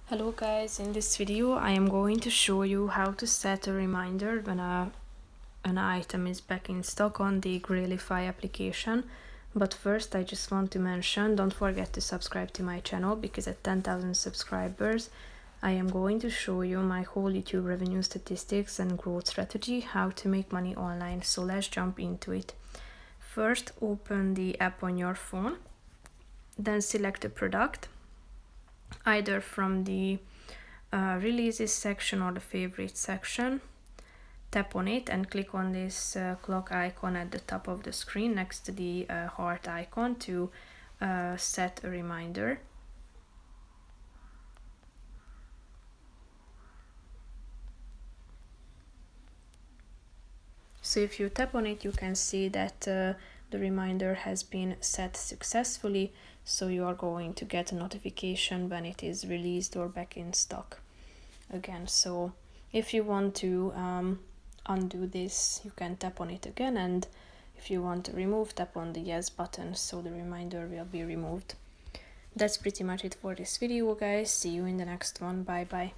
Hello guys, in this video I am going to show you how to set a reminder when an item is back in stock on the Grailify application. But first I just want to mention, don't forget to subscribe to my channel, because at 10,000 subscribers I am going to show you my whole YouTube revenue statistics and growth strategy, how to make money online. So let's jump into it. First, open the app on your phone, then select a product, either from the releases section or the favorites section. Tap on it and click on this clock icon at the top of the screen next to the heart icon to set a reminder. So if you tap on it, you can see that the reminder has been set successfully, so you are going to get a notification when it is released or back in stock again. So if you want to undo this, you can tap on it again, and if you want to remove, tap on the yes button, so the reminder will be removed. That's pretty much it for this video, guys. See you in the next one. Bye bye.